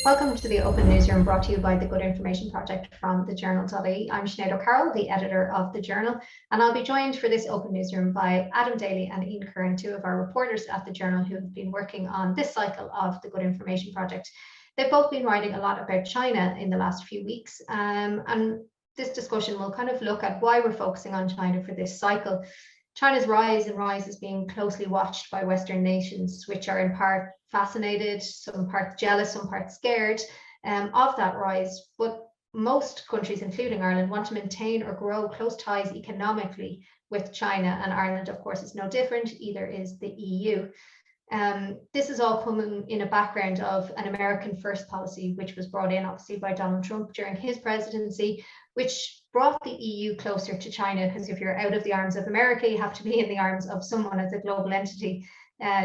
Welcome to the Open Newsroom, brought to you by the Good Information Project from TheJournal.ie. I'm Sinead O'Carroll, the editor of TheJournal, and I'll be joined for this Open Newsroom by Adam Daly and Ian Curran, two of our reporters at TheJournal who have been working on this cycle of the Good Information Project. They've both been writing a lot about China in the last few weeks, and this discussion will kind of look at why we're focusing on China for this cycle. China's rise is being closely watched by Western nations, which are in part fascinated, some parts jealous, some parts scared of that rise. But most countries, including Ireland, want to maintain or grow close ties economically with China, and Ireland, of course, is no different. Either is the EU. This is all coming in a background of an American first policy, which was brought in obviously by Donald Trump during his presidency, which brought the EU closer to China, because if you're out of the arms of America, you have to be in the arms of someone as a global entity.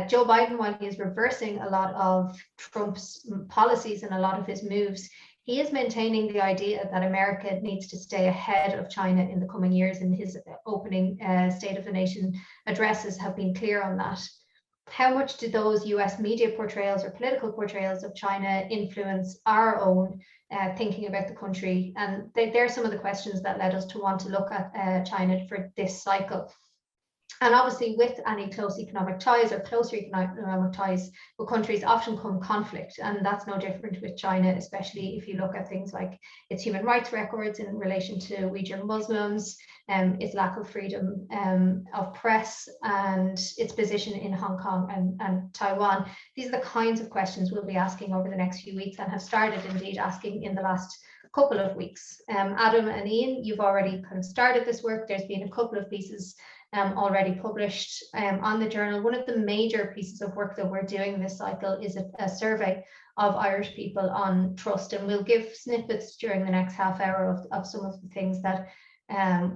Joe Biden, while he is reversing a lot of Trump's policies and a lot of his moves, he is maintaining the idea that America needs to stay ahead of China in the coming years, and his opening State of the Nation addresses have been clear on that. How much do those US media portrayals or political portrayals of China influence our own thinking about the country? And they're some of the questions that led us to want to look at China for this cycle. And obviously, with any close economic ties or closer economic ties with countries often come conflict. And that's no different with China, especially if you look at things like its human rights records in relation to Uyghur Muslims, its lack of freedom of press, and its position in Hong Kong and Taiwan. These are the kinds of questions we'll be asking over the next few weeks, and have started indeed asking in the last couple of weeks. Adam and Ian, you've already kind of started this work. There's been a couple of pieces already published on the journal. One of the major pieces of work that we're doing this cycle is a survey of Irish people on trust, and we'll give snippets during the next half hour of some of the things that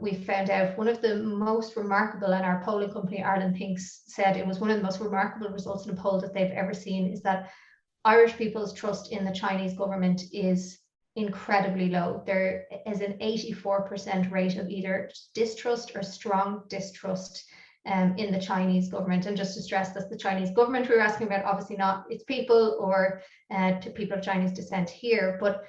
we've found out. One of the most remarkable, and our polling company Ireland Thinks said it was one of the most remarkable results in a poll that they've ever seen, is that Irish people's trust in the Chinese government is incredibly low. There is an 84% rate of either distrust or strong distrust in the Chinese government. And just to stress, that's the Chinese government we were asking about, obviously not its people or to people of Chinese descent here, but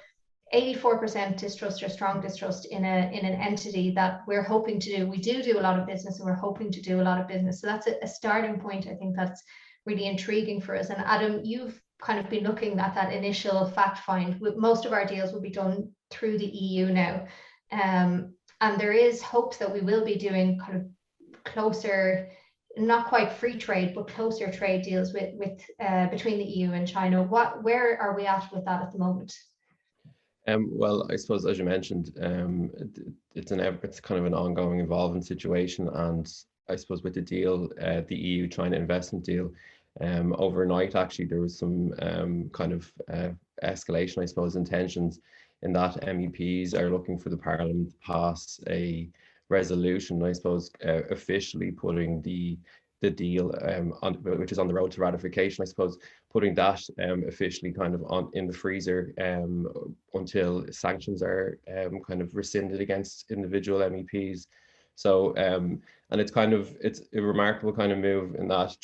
84% distrust or strong distrust in an entity that we're hoping to do. We do a lot of business, and we're hoping to do a lot of business. So that's a starting point. I think that's really intriguing for us. And Adam, you've kind of been looking at that initial fact find. Most of our deals will be done through the EU now, and there is hopes that we will be doing kind of closer, not quite free trade, but closer trade deals with between the EU and China. Where are we at with that at the moment? Well, I suppose, as you mentioned, it's kind of an ongoing, evolving situation, and I suppose with the deal, the EU-China investment deal, overnight actually there was some kind of escalation, I suppose, in tensions, in that MEPs are looking for the Parliament to pass a resolution, I suppose, officially putting the deal which is on the road to ratification, I suppose, putting that officially kind of in the freezer until sanctions are kind of rescinded against individual MEPs. So and it's a remarkable kind of move in that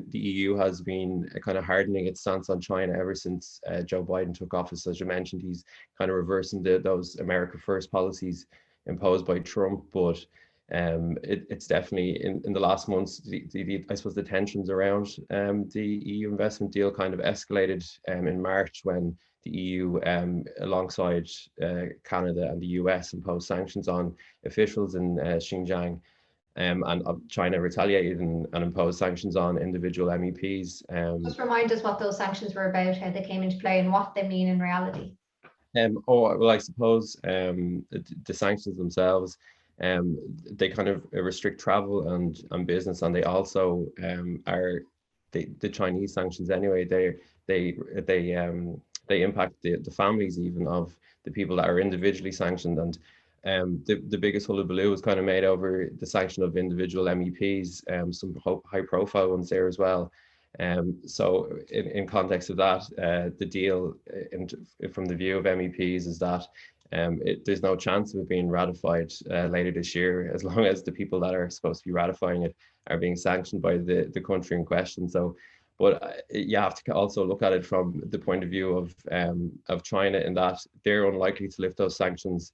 the EU has been kind of hardening its stance on China ever since Joe Biden took office. As you mentioned, he's kind of reversing those America First policies imposed by Trump, but it's definitely in the last months, I suppose the tensions around the EU investment deal kind of escalated in March, when the EU, alongside Canada and the US, imposed sanctions on officials in Xinjiang, and China retaliated and imposed sanctions on individual MEPs. Just remind us what those sanctions were about, how they came into play, and what they mean in reality. Well, I suppose the sanctions themselves, they kind of restrict travel and business, and they also are the Chinese sanctions anyway. They impact the families even of the people that are individually sanctioned, and the biggest hullabaloo was kind of made over the sanction of individual MEPs, some high profile ones there as well. So in context of that, the deal from the view of MEPs is that there's no chance of it being ratified later this year, as long as the people that are supposed to be ratifying it are being sanctioned by the country in question. So But you have to also look at it from the point of view of China, in that they're unlikely to lift those sanctions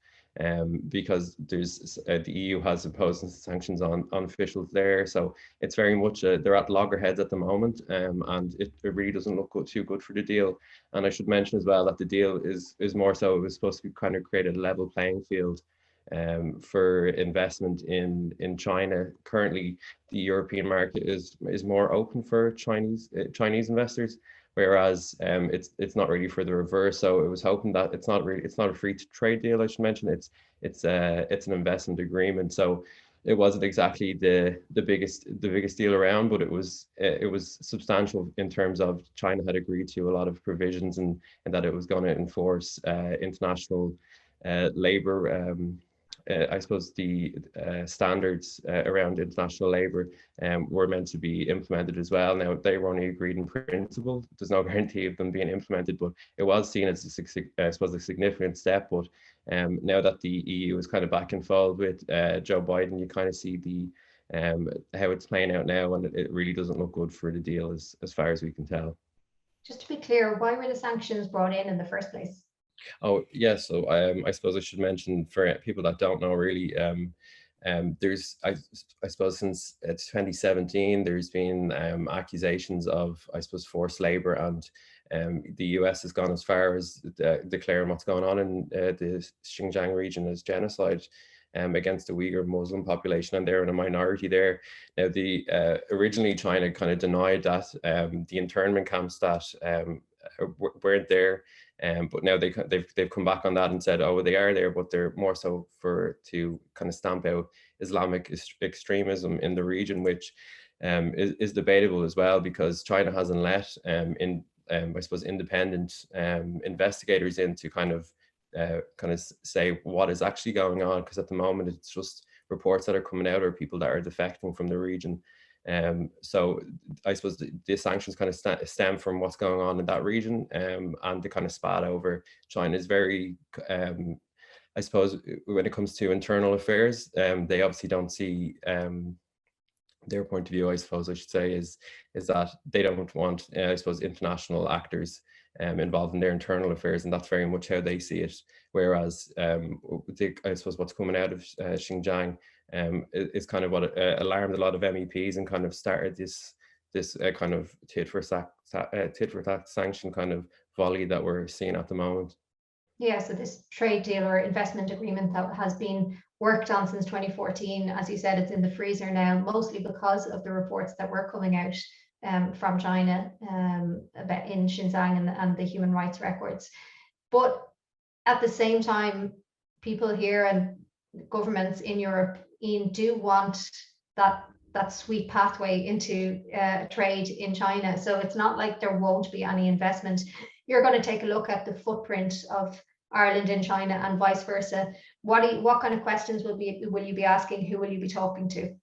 because there's the EU has imposed sanctions on officials there. So it's very much they're at loggerheads at the moment, and it really doesn't look too good for the deal. And I should mention as well that the deal is more so, it was supposed to be kind of create a level playing field for investment in China. Currently, the European market is more open for Chinese investors, whereas it's not really for the reverse. So it was hoping that it's not a free trade deal. I should mention it's an investment agreement. So it wasn't exactly the biggest deal around, but it was substantial in terms of China had agreed to a lot of provisions, and that it was going to enforce international labor. I suppose the standards around international labour were meant to be implemented as well. Now, they were only agreed in principle. There's no guarantee of them being implemented, but it was seen as I suppose a significant step. But now that the EU is kind of back involved with Joe Biden, you kind of see the how it's playing out now, and it really doesn't look good for the deal as far as we can tell. Just to be clear, why were the sanctions brought in the first place? Oh, yeah, so I suppose I should mention, for people that don't know really, there's I suppose since 2017 there's been accusations of, I suppose, forced labor, and the US has gone as far as declaring what's going on in the Xinjiang region as genocide against the Uyghur Muslim population, and they're in a minority there. Now, originally China kind of denied that the internment camps that weren't there. But now they've come back on that and said, oh, well, they are there, but they're more so to kind of stamp out Islamic extremism in the region, which is debatable as well, because China hasn't let I suppose independent investigators in to kind of say what is actually going on, because at the moment it's just reports that are coming out, or people that are defecting from the region. So I suppose the sanctions kind of stem from what's going on in that region, and the kind of spat over China is very, I suppose, when it comes to internal affairs, they obviously don't see their point of view, I suppose I should say, is that they don't want, I suppose, international actors involved in their internal affairs, and that's very much how they see it. Whereas I suppose what's coming out of Xinjiang is kind of what alarmed a lot of MEPs and kind of started this kind of tit for tat sanction kind of volley that we're seeing at the moment. Yeah, so this trade deal or investment agreement that has been worked on since 2014, as you said, it's in the freezer now, mostly because of the reports that were coming out from China about in Xinjiang and the human rights records. But at the same time, people here and governments in Europe do want that sweet pathway into trade in China. So it's not like there won't be any investment. You're going to take a look at the footprint of Ireland in China and vice versa. What kind of questions will you be asking? Who will you be talking to?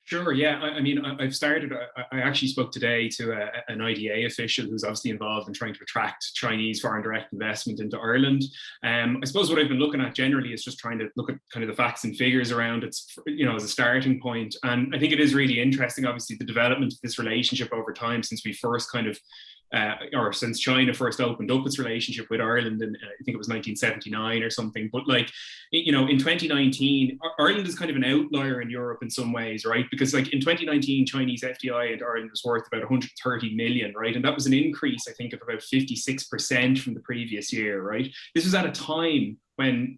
Sure. Yeah. I mean, I've started. I actually spoke today to an IDA official who's obviously involved in trying to attract Chinese foreign direct investment into Ireland. I suppose what I've been looking at generally is just trying to look at kind of the facts and figures around it, as a starting point. And I think it is really interesting, obviously, the development of this relationship over time since we first kind of or since China first opened up its relationship with Ireland in, I think it was 1979 or something. But in 2019, Ireland is kind of an outlier in Europe in some ways, right? Because in 2019, Chinese FDI into Ireland was worth about 130 million, right? And that was an increase, I think, of about 56% from the previous year, right? This was at a time when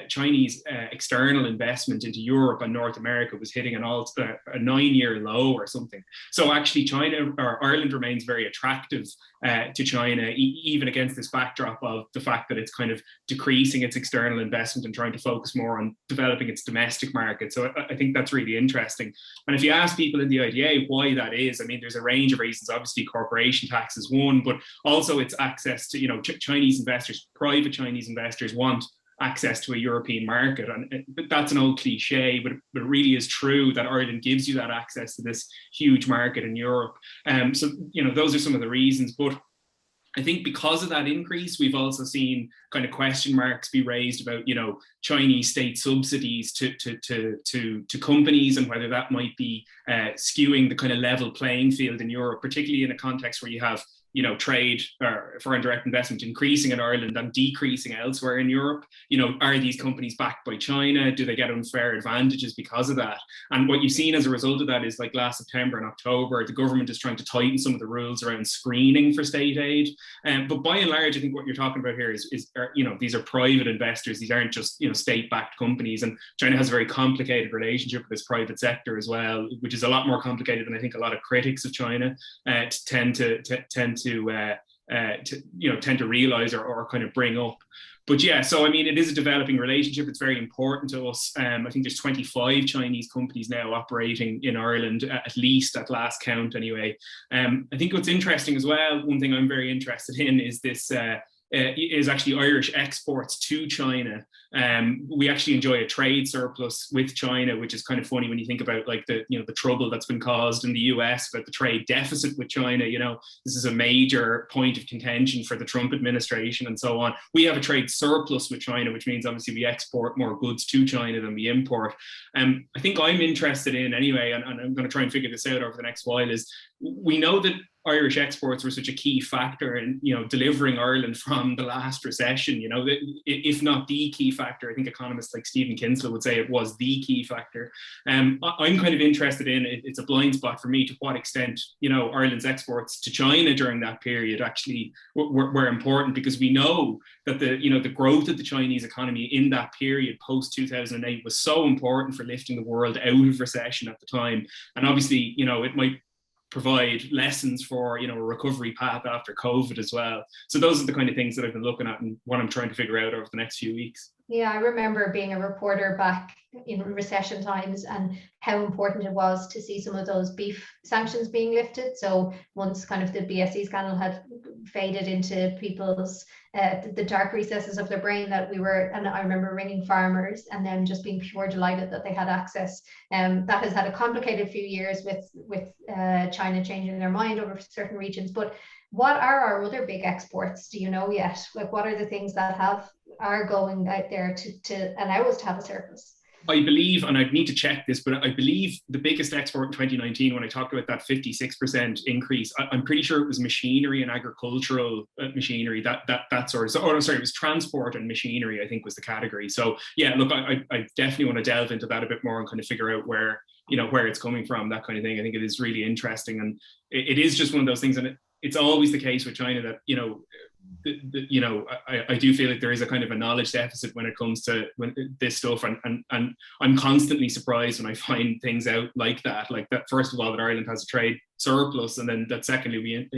Chinese external investment into Europe and North America was hitting a 9-year low or something. So actually Ireland remains very attractive to China, even against this backdrop of the fact that it's kind of decreasing its external investment and trying to focus more on developing its domestic market. So I think that's really interesting. And if you ask people in the IDA why that is, I mean, there's a range of reasons. Obviously, corporation tax is one, but also it's access to, Chinese investors, private Chinese investors want access to a European market. And that's an old cliche, but it really is true that Ireland gives you that access to this huge market in Europe. So, those are some of the reasons. But I think because of that increase, we've also seen kind of question marks be raised about, Chinese state subsidies to companies, and whether that might be skewing the kind of level playing field in Europe, particularly in a context where you have, trade or foreign direct investment increasing in Ireland and decreasing elsewhere in Europe. Are these companies backed by China? Do they get unfair advantages because of that? And what you've seen as a result of that is, like last September and October, the government is trying to tighten some of the rules around screening for state aid. But by and large, I think what you're talking about here is these are private investors. These aren't just, state-backed companies. And China has a very complicated relationship with this private sector as well, which is a lot more complicated than I think a lot of critics of China tend to realize or kind of bring up. But yeah, so I mean, it is a developing relationship. It's very important to us. I think there's 25 Chinese companies now operating in Ireland, at least at last count anyway. I think what's interesting as well, one thing I'm very interested in is this is actually Irish exports to China. We actually enjoy a trade surplus with China, which is kind of funny when you think about like the trouble that's been caused in the US about the trade deficit with China. This is a major point of contention for the Trump administration and so on. We have a trade surplus with China, which means obviously we export more goods to China than we import. I think I'm interested in anyway, and I'm going to try and figure this out over the next while, is we know that Irish exports were such a key factor in, delivering Ireland from the last recession, if not the key factor. I think economists like Stephen Kinsella would say it was the key factor. I'm kind of interested in, it's a blind spot for me, to what extent, Ireland's exports to China during that period actually were important, because we know that the growth of the Chinese economy in that period post 2008 was so important for lifting the world out of recession at the time. And obviously, it might provide lessons for a recovery path after COVID as well. So those are the kind of things that I've been looking at and what I'm trying to figure out over the next few weeks. Yeah, I remember being a reporter back in recession times and how important it was to see some of those beef sanctions being lifted. So once kind of the BSE scandal had faded into people's the dark recesses of their brain, that we were, and I remember ringing farmers and them just being pure delighted that they had access. That has had a complicated few years with China changing their mind over certain regions. But what are our other big exports? Do you know yet? Like, what are the things that are going out there to allow us to have a surplus? I believe, and I'd need to check this, but I believe the biggest export in 2019, when I talked about that 56% increase, I'm pretty sure it was machinery and agricultural machinery, that sort of. So, it was transport and machinery, I think, was the category. So yeah, look, I definitely want to delve into that a bit more and kind of figure out where it's coming from, that kind of thing. I think it is really interesting, and it is just one of those things, and it's always the case with China that I do feel like there is a kind of a knowledge deficit when it comes to this stuff, and I'm constantly surprised when I find things out like that. First of all, that Ireland has a trade surplus, and then that secondly, we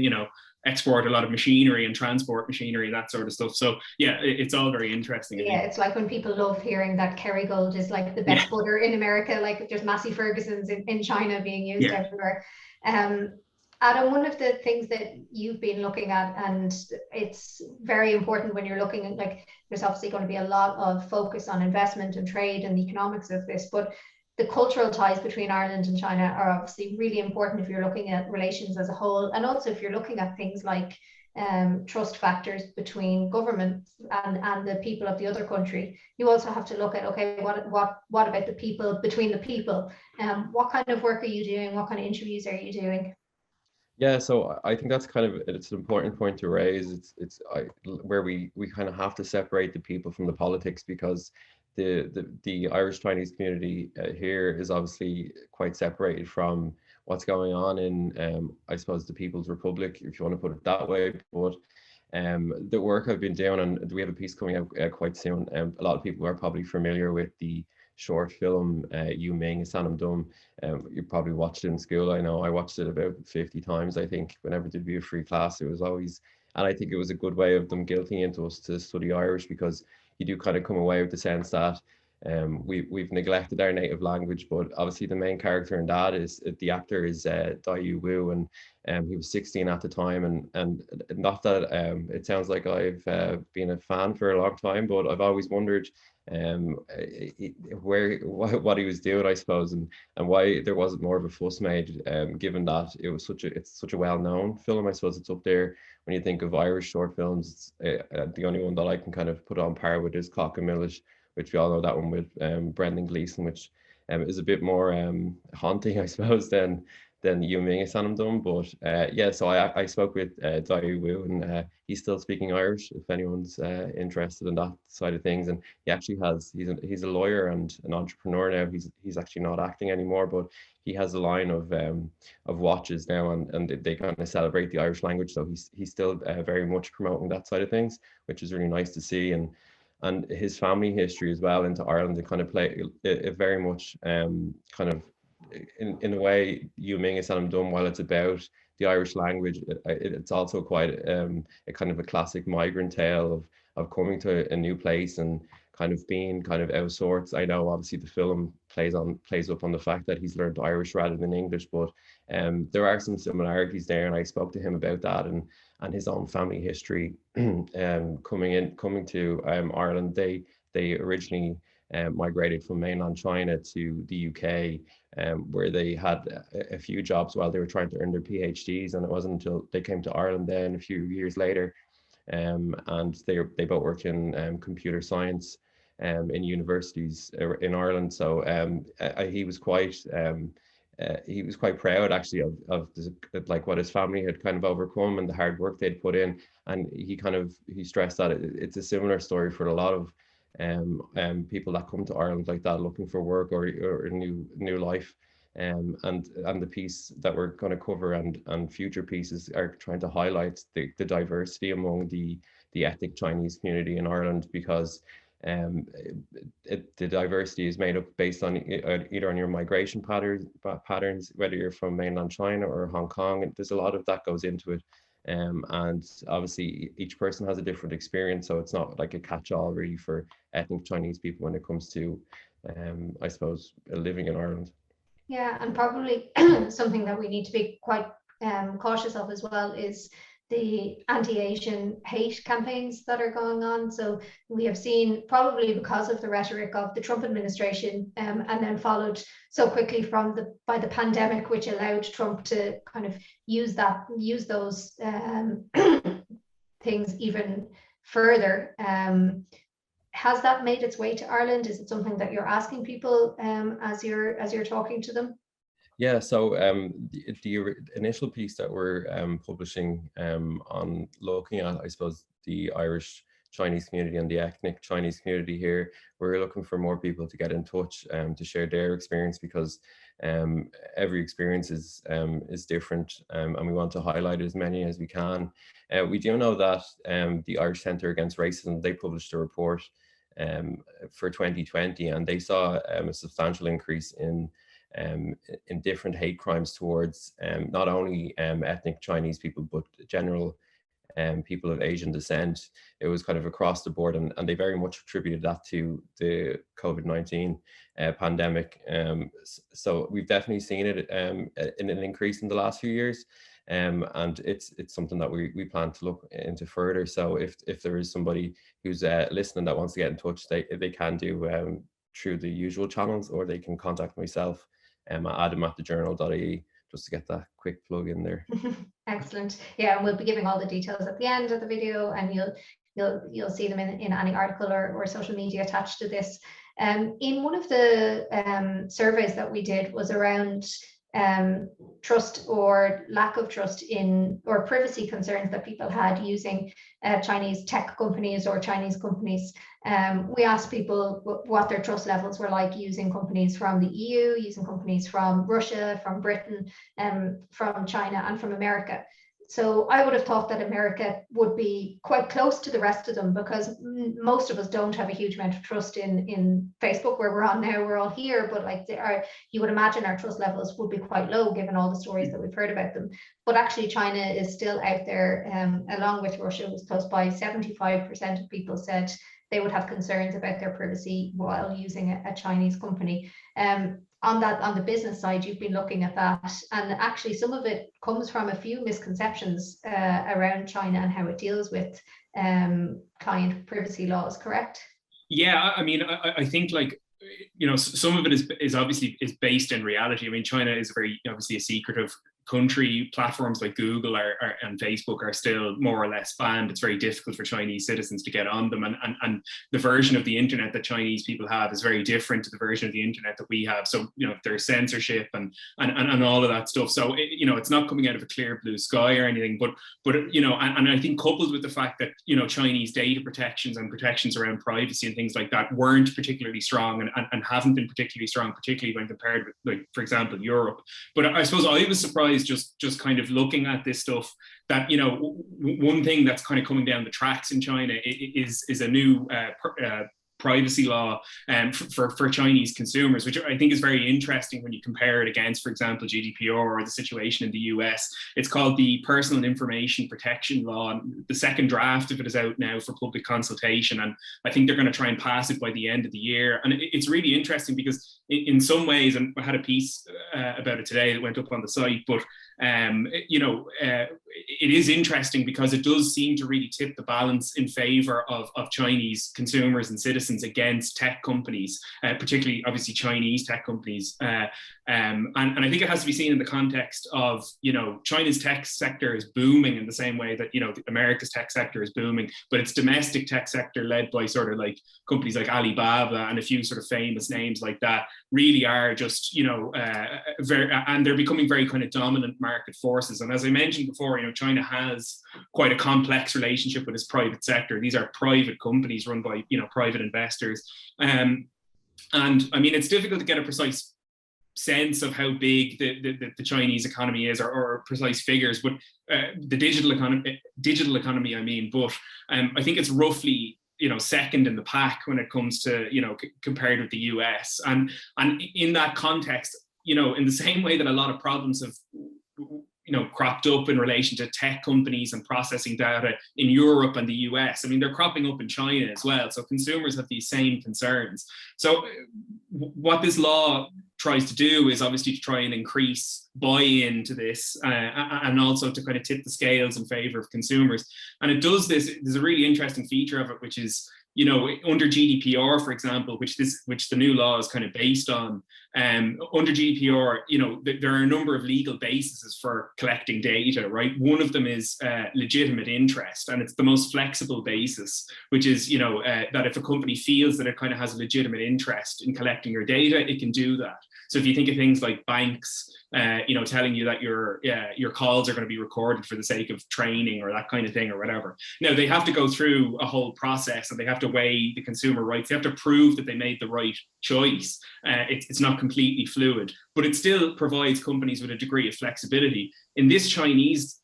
export a lot of machinery and transport machinery and that sort of stuff. So yeah, it's all very interesting. Yeah, it's like when people love hearing that Kerrygold is like the best butter in America, like there's Massey Ferguson's in China being used everywhere. Adam, one of the things that you've been looking at, and it's very important when you're looking at, like, there's obviously going to be a lot of focus on investment and trade and the economics of this, but the cultural ties between Ireland and China are obviously really important if you're looking at relations as a whole, and also if you're looking at things like trust factors between governments and the people of the other country. You also have to look at, okay, what about the people between the people? What kind of work are you doing? What kind of interviews are you doing? Yeah, so I think that's it's an important point to raise. Where we kind of have to separate the people from the politics, because the Irish Chinese community here is obviously quite separated from what's going on in I suppose the People's Republic, if you want to put it that way. But the work I've been doing, and we have a piece coming out quite soon. A lot of people are probably familiar with the short film Yu Ming Sanam Dum. You probably watched it in school. I know I watched it about 50 times, I think, whenever there'd be a free class. It was always, and I think it was a good way of them guilting into us to study Irish, because you do kind of come away with the sense that we've neglected our native language. But obviously the main character in that is, the actor is Dai Yu Wu, and he was 16 at the time, and not that it sounds like I've been a fan for a long time, but I've always wondered what he was doing, I suppose, and why there wasn't more of a fuss made, given that it's such a well-known film. I suppose it's up there when you think of Irish short films. It's the only one that I can kind of put on par with is Cock and Millet, which we all know that one with Brendan Gleeson, which is a bit more haunting, I suppose, than you Ming Sanam done. But yeah, so I spoke with Dai Wu, and he's still speaking Irish if anyone's interested in that side of things. And he actually he's a lawyer and an entrepreneur now. He's actually not acting anymore, but he has a line of watches now, and they kind of celebrate the Irish language. So he's still very much promoting that side of things, which is really nice to see. And his family history as well into Ireland, they kind of play it very much kind of in a way you Ming is done. While it's about the Irish language, it's also quite a kind of a classic migrant tale of coming to a new place and kind of being kind of out of sorts. I know obviously the film plays up on the fact that he's learned Irish rather than English, but there are some similarities there, and I spoke to him about that and his own family history. Coming to Ireland, they originally migrated from mainland China to the UK, where they had a few jobs while they were trying to earn their PhDs, and it wasn't until they came to Ireland then a few years later, and they both worked in computer science in universities in Ireland. So he was quite proud actually of like what his family had kind of overcome and the hard work they'd put in, and he stressed that it's a similar story for a lot of people that come to Ireland like that, looking for work or a new life. And the piece that we're going to cover and future pieces are trying to highlight the diversity among the ethnic Chinese community in Ireland, because the diversity is made up based on either on your migration patterns, whether you're from mainland China or Hong Kong, and there's a lot of that goes into it. And obviously each person has a different experience, so it's not like a catch-all really for ethnic Chinese people when it comes to I suppose living in Ireland. Yeah, and probably something that we need to be quite cautious of as well is the anti-Asian hate campaigns that are going on. So we have seen, probably because of the rhetoric of the Trump administration, and then followed so quickly by the pandemic, which allowed Trump to kind of use those things even further. Has that made its way to Ireland? Is it something that you're asking people as you're talking to them? Yeah, so the initial piece that we're publishing on looking at, I suppose, the Irish Chinese community and the ethnic Chinese community here, we're looking for more people to get in touch to share their experience, because every experience is different, and we want to highlight as many as we can. We do know that the Irish Centre Against Racism, they published a report for 2020, and they saw a substantial increase in different hate crimes towards not only ethnic Chinese people, but general people of Asian descent. It was kind of across the board, and they very much attributed that to the COVID-19 pandemic. So we've definitely seen it in an increase in the last few years. And it's something that we plan to look into further. So if there is somebody who's listening that wants to get in touch, they can do through the usual channels, or they can contact myself at adam@TheJournal.ie, just to get that quick plug in there. Excellent. Yeah, and we'll be giving all the details at the end of the video, and you'll see them in any article or social media attached to this. In one of the surveys that we did was around trust or lack of trust in, or privacy concerns that people had using Chinese tech companies or Chinese companies. We asked people what their trust levels were like using companies from the EU, using companies from Russia, from Britain, from China, and from America. So I would have thought that America would be quite close to the rest of them, because most of us don't have a huge amount of trust in Facebook, where we're on now. We're all here, but like you would imagine our trust levels would be quite low given all the stories that we've heard about them. But actually China is still out there, along with Russia, was close by. 75% of people said they would have concerns about their privacy while using a Chinese company. On the business side, you've been looking at that, and actually some of it comes from a few misconceptions around China and how it deals with client privacy laws, correct? Yeah, I mean, I think like, you know, some of it is obviously is based in reality. I mean, China is very obviously a secretive country. Platforms like Google and Facebook are still more or less banned. It's very difficult for Chinese citizens to get on them, and the version of the internet that Chinese people have is very different to the version of the internet that we have. So, you know, there's censorship and all of that stuff. So you know, it's not coming out of a clear blue sky or anything, but you know, and I think coupled with the fact that, you know, Chinese data protections and protections around privacy and things like that weren't particularly strong and haven't been particularly strong, particularly when compared with, like, for example, Europe. But I suppose I was surprised just kind of looking at this stuff that, you know, one thing that's kind of coming down the tracks in China is a new privacy law for Chinese consumers, which I think is very interesting when you compare it against, for example, GDPR or the situation in the US. It's called the Personal Information Protection Law. And the second draft of it is out now for public consultation. And I think they're going to try and pass it by the end of the year. And it's really interesting because in some ways, and I had a piece about it today that went up on the site, but you know, it is interesting because it does seem to really tip the balance in favor of Chinese consumers and citizens against tech companies, particularly obviously Chinese tech companies. And I think it has to be seen in the context of, you know, China's tech sector is booming in the same way that, you know, America's tech sector is booming, but its domestic tech sector, led by sort of like companies like Alibaba and a few sort of famous names like that, really are just, you know, and they're becoming very kind of dominant market forces. And as I mentioned before, you know, China has quite a complex relationship with its private sector. These are private companies run by, you know, private investors. And I mean, it's difficult to get a precise sense of how big the Chinese economy is, or precise figures, but the digital economy, I mean, but I think it's roughly, you know, second in the pack when it comes to, you know, compared with the US. And in that context, you know, in the same way that a lot of problems have, you know, cropped up in relation to tech companies and processing data in Europe and the US, I mean, they're cropping up in China as well. So consumers have these same concerns. So what this law tries to do is obviously to try and increase buy-in to this and also to kind of tip the scales in favor of consumers. And it does this, there's a really interesting feature of it, which is, you know, under GDPR, for example, which the new law is kind of based on, under GDPR, you know, there are a number of legal bases for collecting data, right? One of them is legitimate interest, and it's the most flexible basis, which is, you know, that if a company feels that it kind of has a legitimate interest in collecting your data, it can do that. So if you think of things like banks, you know, telling you that your calls are going to be recorded for the sake of training or that kind of thing or whatever. Now, they have to go through a whole process, and they have to weigh the consumer rights. They have to prove that they made the right choice. It's not completely fluid, but it still provides companies with a degree of flexibility. In this Chinese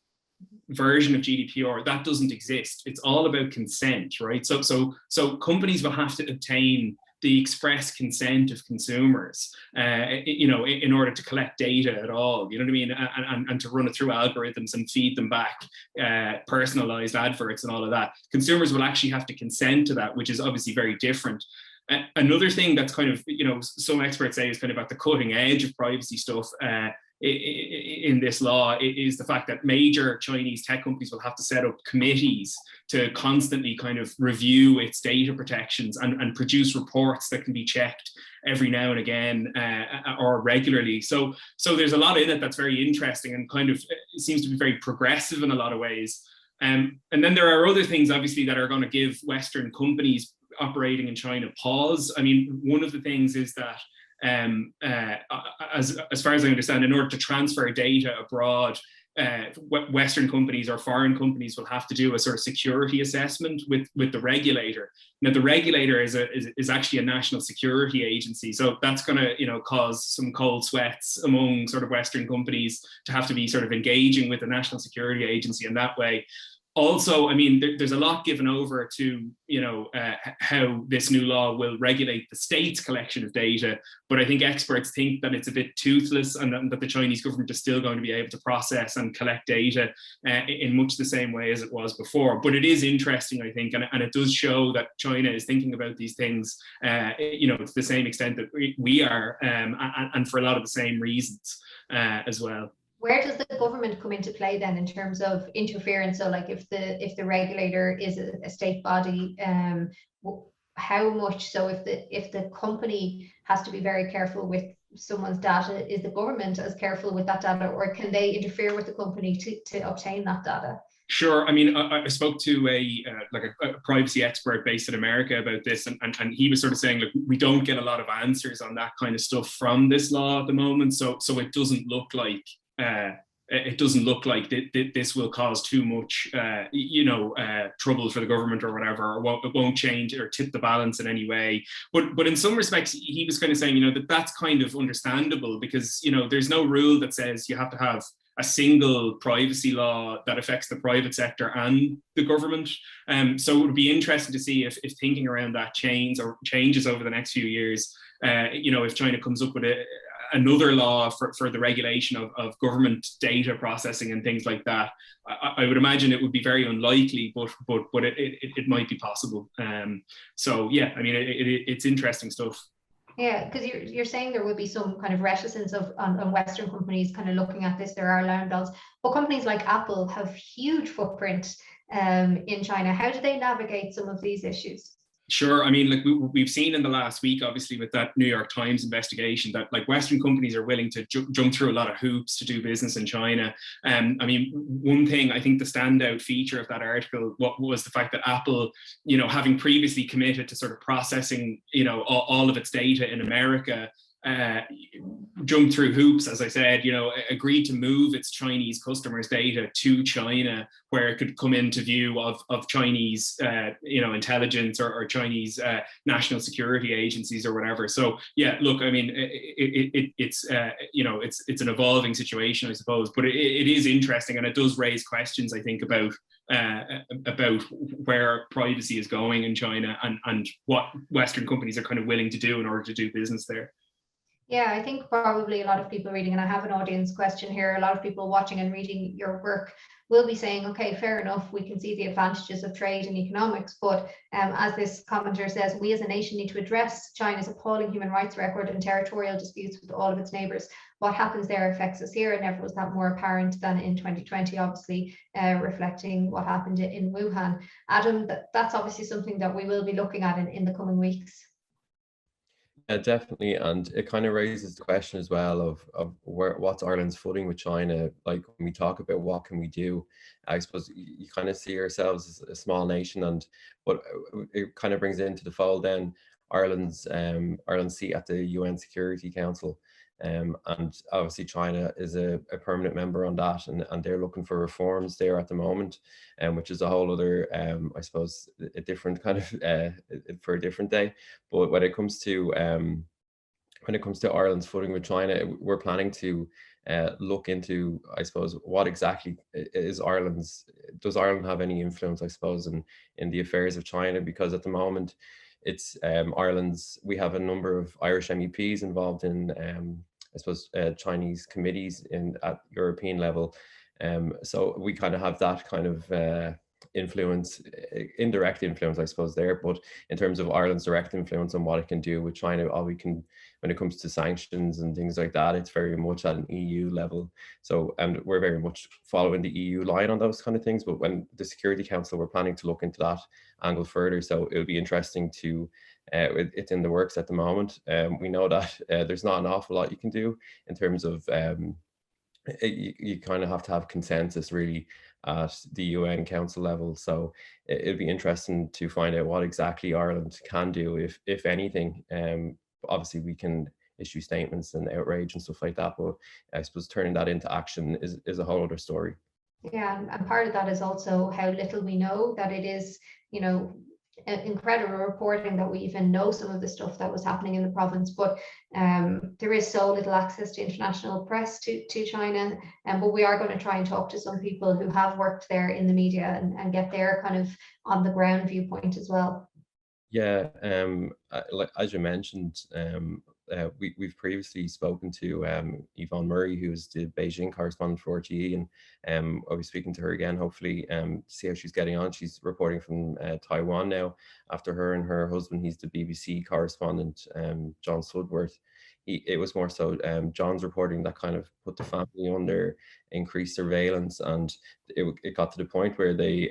version of GDPR, that doesn't exist. It's all about consent, right? So companies will have to obtain the express consent of consumers, you know, in order to collect data at all, you know what I mean? And to run it through algorithms and feed them back personalized adverts and all of that. Consumers will actually have to consent to that, which is obviously very different. Another thing that's kind of, you know, some experts say is kind of at the cutting edge of privacy stuff in this law is the fact that major Chinese tech companies will have to set up committees to constantly kind of review its data protections and produce reports that can be checked every now and again or regularly. So there's a lot in it that's very interesting and kind of seems to be very progressive in a lot of ways. And then there are other things obviously that are going to give Western companies operating in China pause. I mean, one of the things is that as far as I understand, in order to transfer data abroad, Western companies or foreign companies will have to do a sort of security assessment with the regulator. Now, the regulator is actually a national security agency, so that's going to, you know, cause some cold sweats among sort of Western companies to have to be sort of engaging with the national security agency in that way. Also, I mean, there's a lot given over to, you know, how this new law will regulate the state's collection of data. But I think experts think that it's a bit toothless and that the Chinese government is still going to be able to process and collect data in much the same way as it was before. But it is interesting, I think, and it does show that China is thinking about these things, you know, to the same extent that we are, and for a lot of the same reasons as well. Where does the government come into play then in terms of interference? So like if the regulator is a state body, how much, so if the company has to be very careful with someone's data, is the government as careful with that data, or can they interfere with the company to obtain that data? Sure. I mean, I spoke to a privacy expert based in America about this, and he was sort of saying, look, we don't get a lot of answers on that kind of stuff from this law at the moment. So it doesn't look like this will cause too much, trouble for the government or whatever, or it won't change or tip the balance in any way. But in some respects, he was kind of saying, that's kind of understandable, because there's no rule that says you have to have a single privacy law that affects the private sector and the government. So it would be interesting to see if thinking around that changes over the next few years. If China comes up with another law for the regulation of government data processing and things like that, I would imagine it would be very unlikely, but it might be possible. So yeah, I mean, it's interesting stuff. Yeah, because you're saying there would be some kind of reticence on Western companies kind of looking at this. There are alarm bells, but companies like Apple have huge footprint in China. How do they navigate some of these issues? Sure. I mean, like we've seen in the last week, obviously, with that New York Times investigation, that like Western companies are willing to jump through a lot of hoops to do business in China. I mean, one thing, I think the standout feature of that article was the fact that Apple, having previously committed to sort of processing, all of its data in America, jumped through hoops, as I said, agreed to move its Chinese customers' data to China, where it could come into view of Chinese, intelligence or Chinese national security agencies or whatever. So yeah, look, I mean, it's an evolving situation, I suppose, but it is interesting, and it does raise questions, I think, about where privacy is going in China and what Western companies are kind of willing to do in order to do business there. Yeah, I think probably a lot of people reading, and I have an audience question here, a lot of people watching and reading your work will be saying, okay, fair enough, we can see the advantages of trade and economics, but as this commenter says, we as a nation need to address China's appalling human rights record and territorial disputes with all of its neighbours. What happens there affects us here. It never was that more apparent than in 2020, obviously, reflecting what happened in Wuhan. Adam, that's obviously something that we will be looking at in the coming weeks. Definitely, and it kind of raises the question as well of what's Ireland's footing with China. Like when we talk about what can we do, I suppose you kind of see ourselves as a small nation, but it kind of brings into the fold then Ireland's seat at the UN Security Council. And obviously China is a permanent member on that, and they're looking for reforms there at the moment, which is a whole other, I suppose, a different kind of for a different day. But when it comes to Ireland's footing with China, we're planning to look into, I suppose, what exactly is does Ireland have any influence, I suppose, in the affairs of China? Because at the moment, it's we have a number of Irish MEPs involved in, I suppose, Chinese committees at European level. So we kind of have that kind of influence, indirect influence, I suppose, there. But in terms of Ireland's direct influence on what it can do with China, all we can, when it comes to sanctions and things like that, it's very much at an EU level. So, and we're very much following the EU line on those kind of things. But when the Security Council, we're planning to look into that angle further. So it'll be interesting to, it's in the works at the moment. We know that there's not an awful lot you can do in terms of, you kind of have to have consensus really at the UN Council level. So it'll be interesting to find out what exactly Ireland can do, if anything. Obviously we can issue statements and outrage and stuff like that, but I suppose turning that into action is a whole other story. Yeah, and part of that is also how little we know, that it is, incredible reporting that we even know some of the stuff that was happening in the province, but there is so little access to international press to China, but we are going to try and talk to some people who have worked there in the media and get their kind of on the ground viewpoint as well. Yeah, like as you mentioned, we've previously spoken to Yvonne Murray, who is the Beijing correspondent for RTE, and I'll be speaking to her again, hopefully, to see how she's getting on. She's reporting from Taiwan now, after her and her husband, he's the BBC correspondent, John Sudworth. it was more so John's reporting that kind of put the family under increased surveillance, and it got to the point where they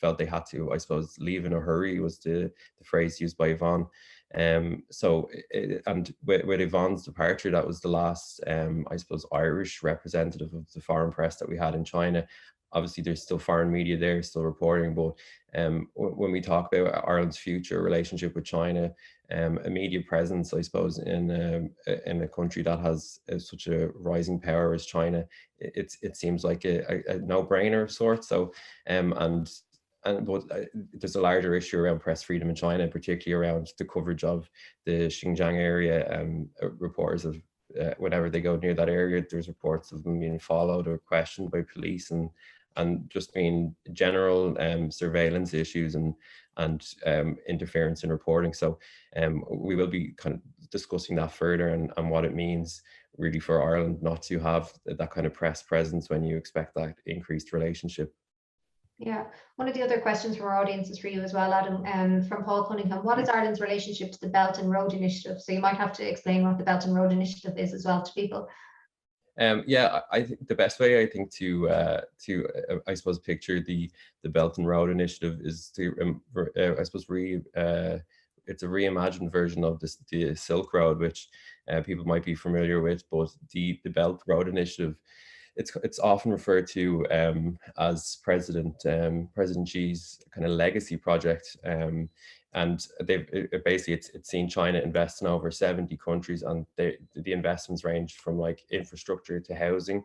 felt they had to, I suppose, leave in a hurry, was the phrase used by Yvonne. And with Yvonne's departure, that was the last, I suppose, Irish representative of the foreign press that we had in China. Obviously, there's still foreign media there, still reporting, but when we talk about Ireland's future relationship with China, a media presence, I suppose, in a country that has such a rising power as China, it seems like a no-brainer of sorts. So, but there's a larger issue around press freedom in China, particularly around the coverage of the Xinjiang area. Reporters of whenever they go near that area, there's reports of them being followed or questioned by police, and just being general surveillance issues and interference in reporting. So we will be kind of discussing that further, and what it means really for Ireland not to have that kind of press presence when you expect that increased relationship. Yeah, one of the other questions from our audience is for you as well, Adam, from Paul Cunningham. What is Ireland's relationship to the Belt and Road Initiative? So you might have to explain what the Belt and Road Initiative is as well to people. Yeah, I think the best way, I think, to I suppose picture the Belt and Road Initiative is to I suppose it's a reimagined version of the Silk Road, which people might be familiar with. But the Belt Road Initiative, it's often referred to as President Xi's kind of legacy project, and it's seen China invest in over 70 countries, and the investments range from like infrastructure to housing,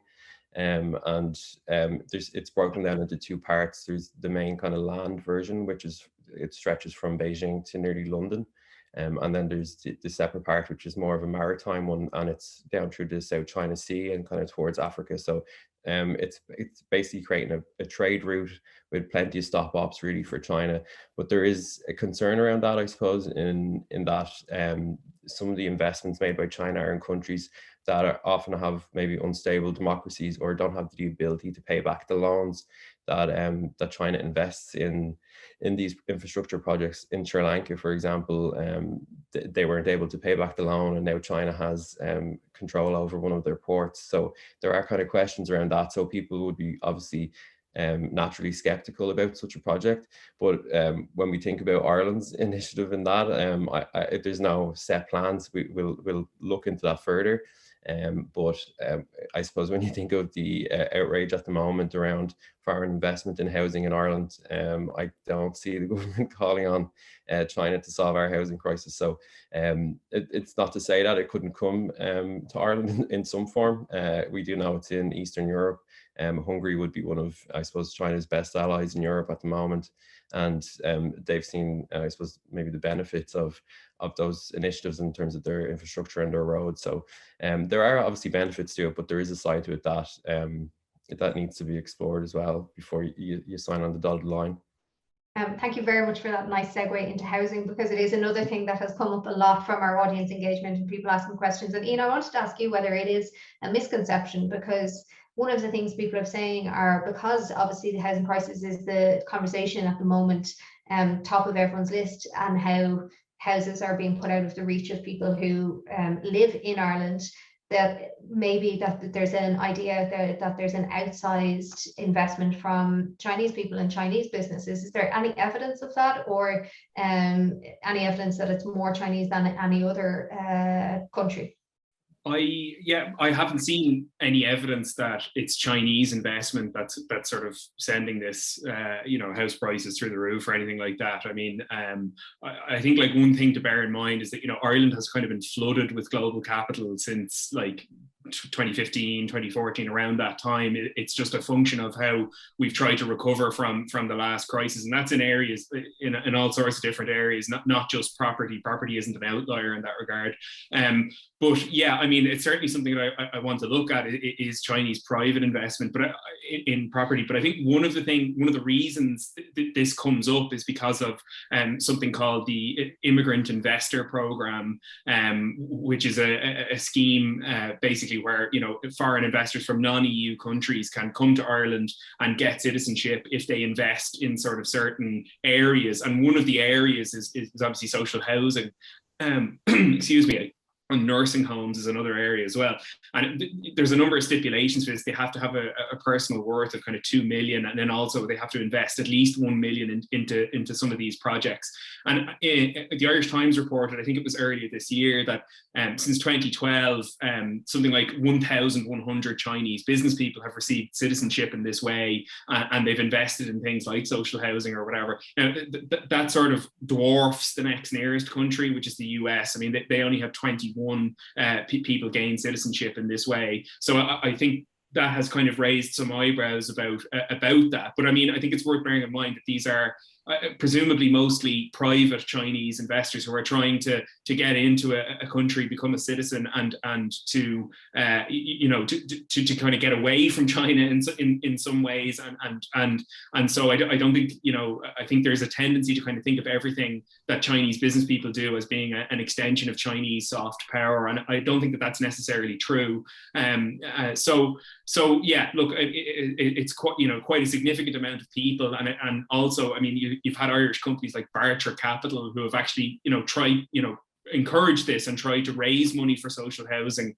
it's broken down into two parts. There's the main kind of land version, which it stretches from Beijing to nearly London. And then there's the separate part, which is more of a maritime one, and it's down through the South China Sea and kind of towards Africa. So it's basically creating a trade route with plenty of stop ops really for China. But there is a concern around that, I suppose, in that some of the investments made by China are in countries that often have maybe unstable democracies or don't have the ability to pay back the loans that China invests in these infrastructure projects. In Sri Lanka, for example, they weren't able to pay back the loan, and now China has control over one of their ports. So there are kind of questions around that. So people would be obviously naturally skeptical about such a project. But when we think about Ireland's initiative in that, there's no set plans. We'll look into that further. But I suppose when you think of the outrage at the moment around foreign investment in housing in Ireland, I don't see the government calling on China to solve our housing crisis. So it's not to say that it couldn't come to Ireland in some form. We do know it's in Eastern Europe. Hungary would be one of, I suppose, China's best allies in Europe at the moment. And they've seen, I suppose, maybe the benefits of those initiatives in terms of their infrastructure and their roads. So there are obviously benefits to it, but there is a side to it that needs to be explored as well before you sign on the dotted line. Thank you very much for that nice segue into housing, because it is another thing that has come up a lot from our audience engagement and people asking questions. And Ian, I wanted to ask you whether it is a misconception, because one of the things people are saying are, because obviously the housing crisis is the conversation at the moment, top of everyone's list, and how houses are being put out of the reach of people who live in Ireland, that maybe that there's an idea that there's an outsized investment from Chinese people and Chinese businesses. Is there any evidence of that, or any evidence that it's more Chinese than any other country? I haven't seen any evidence that it's Chinese investment that's sort of sending this, house prices through the roof or anything like that. I mean, I think like one thing to bear in mind is that, Ireland has kind of been flooded with global capital since like 2015, 2014, around that time. It's just a function of how we've tried to recover from the last crisis, and that's in areas, in all sorts of different areas, not just property. Property isn't an outlier in that regard. But yeah, I mean, it's certainly something that I want to look at is Chinese private investment, but in property. But I think one of the reasons this comes up is because of something called the Immigrant Investor Program, which is a scheme basically where foreign investors from non-EU countries can come to Ireland and get citizenship if they invest in sort of certain areas. And one of the areas is obviously social housing. Excuse me. And nursing homes is another area as well. And there's a number of stipulations for this. They have to have a personal worth of kind of 2 million. And then also they have to invest at least 1 million into some of these projects. And the Irish Times reported, I think it was earlier this year, that since 2012, something like 1,100 Chinese business people have received citizenship in this way. And they've invested in things like social housing or whatever. Now, that sort of dwarfs the next nearest country, which is the US. I mean, they only have 21 people gain citizenship in this way. So I think that has kind of raised some eyebrows about that. But I mean, I think it's worth bearing in mind that these are presumably mostly private Chinese investors who are trying to get into a country, become a citizen, and to to kind of get away from China in some ways, and so I don't think, I think there's a tendency to kind of think of everything that Chinese business people do as being an extension of Chinese soft power, and I don't think that that's necessarily true. So yeah, look, it's quite a significant amount of people, and also, I mean, you've had Irish companies like Barter Capital who have actually, tried, encourage this and try to raise money for social housing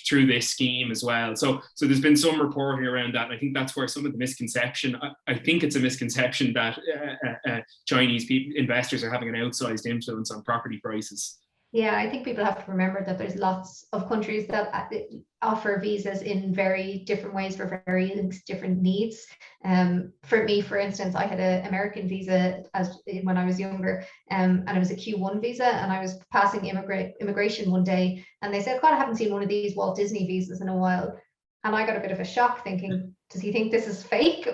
through this scheme as well. So there's been some reporting around that. And I think that's where some of the misconception, I think it's a misconception that Chinese investors are having an outsized influence on property prices. Yeah, I think people have to remember that there's lots of countries that offer visas in very different ways for very different needs. For me, for instance, I had an American visa when I was younger, and it was a Q1 visa, and I was passing immigration one day, and they said, God, I haven't seen one of these Walt Disney visas in a while. And I got a bit of a shock thinking, does he think this is fake?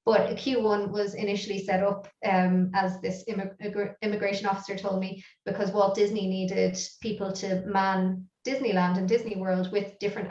But a Q1 was initially set up, as this immigration officer told me, because Walt Disney needed people to man Disneyland and Disney World with different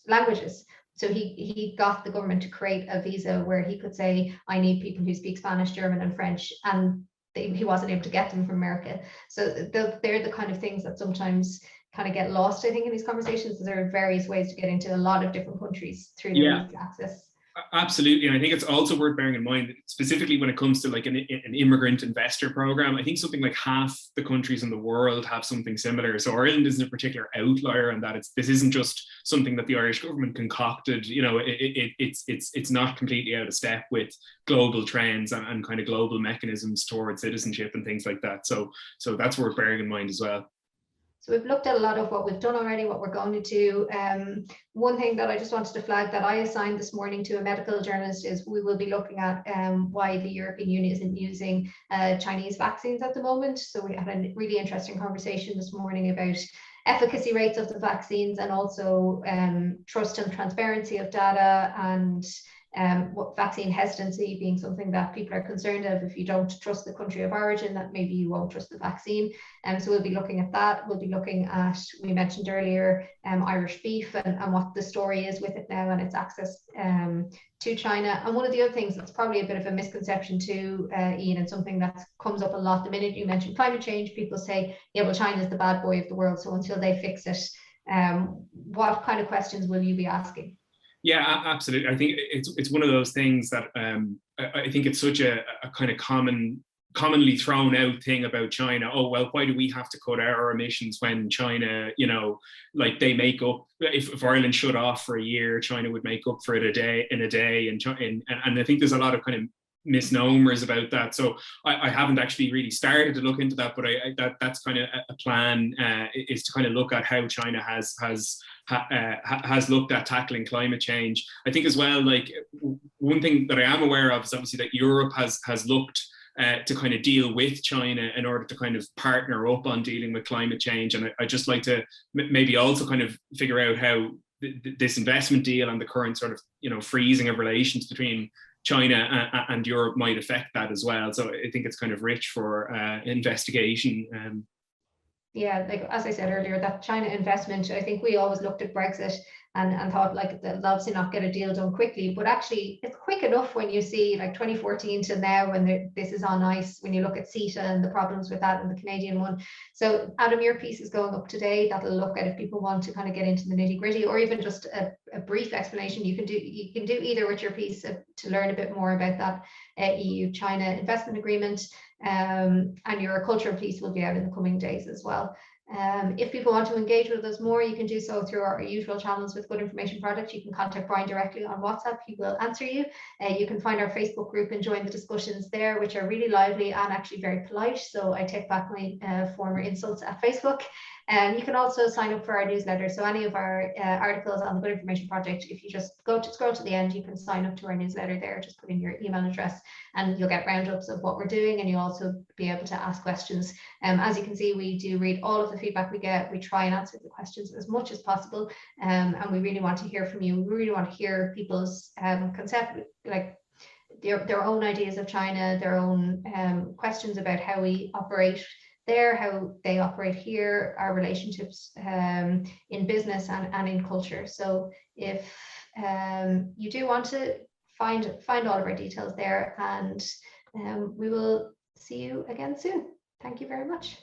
languages. So he got the government to create a visa where he could say, I need people who speak Spanish, German, and French, and he wasn't able to get them from America. So they're the kind of things that sometimes kind of get lost, I think, in these conversations. There are various ways to get into a lot of different countries through the visa access. Absolutely. And I think it's also worth bearing in mind that specifically when it comes to like an immigrant investor program, I think something like half the countries in the world have something similar. So Ireland isn't a particular outlier in that this isn't just something that the Irish government concocted. It's not completely out of step with global trends and kind of global mechanisms towards citizenship and things like that. So that's worth bearing in mind as well. So we've looked at a lot of what we've done already, what we're going to do. One thing that I just wanted to flag that I assigned this morning to a medical journalist is we will be looking at why the European Union isn't using Chinese vaccines at the moment. So we had a really interesting conversation this morning about efficacy rates of the vaccines, and also trust and transparency of data, and what vaccine hesitancy being something that people are concerned of. If you don't trust the country of origin, that maybe you won't trust the vaccine. So we'll be looking at that. We'll be looking at, we mentioned earlier, Irish beef and what the story is with it now and its access to China. And one of the other things that's probably a bit of a misconception too, Ian, and something that comes up a lot the minute you mention climate change, people say, yeah, well, China is the bad boy of the world, so until they fix it, what kind of questions will you be asking? Yeah, absolutely. I think it's one of those things that I think it's such a kind of commonly thrown out thing about China. Oh, well, why do we have to cut our emissions when China, like they make up, if Ireland shut off for a year, China would make up for it in a day. And I think there's a lot of kind of misnomers about that. So I haven't actually really started to look into that, but that's kind of a plan, is to kind of look at how China has looked at tackling climate change. I think as well, like one thing that I am aware of is obviously that Europe has looked to kind of deal with China in order to kind of partner up on dealing with climate change. And I just like to maybe also kind of figure out how this investment deal and the current sort of, freezing of relations between China and Europe might affect that as well. So I think it's kind of rich for investigation. Yeah, like as I said earlier, that China investment, I think we always looked at Brexit and thought like they'll obviously not get a deal done quickly, but actually it's quick enough when you see like 2014 to now when this is on ice, when you look at CETA and the problems with that and the Canadian one. So Adam, your piece is going up today. That'll look at if people want to kind of get into the nitty gritty, or even just a brief explanation. You can do either with your piece to learn a bit more about that EU-China investment agreement. and your culture piece will be out in the coming days as well. If people want to engage with us more, you can do so through our usual channels with Good Information Project. You can contact Brian directly on WhatsApp. He will answer you. You can find our Facebook group and join the discussions there, which are really lively and actually very polite. So I take back my former insults at Facebook. And you can also sign up for our newsletter. So any of our articles on the Good Information Project, if you just scroll to the end, you can sign up to our newsletter there. Just put in your email address and you'll get roundups of what we're doing, and you'll also be able to ask questions. As you can see, we do read all of the feedback we get. We try and answer the questions as much as possible, and we really want to hear from you. We really want to hear people's concept, like their own ideas of China, their own questions about how we operate there, how they operate here, our relationships in business and in culture. So if you do want to find all of our details there, and we will see you again soon. Thank you very much.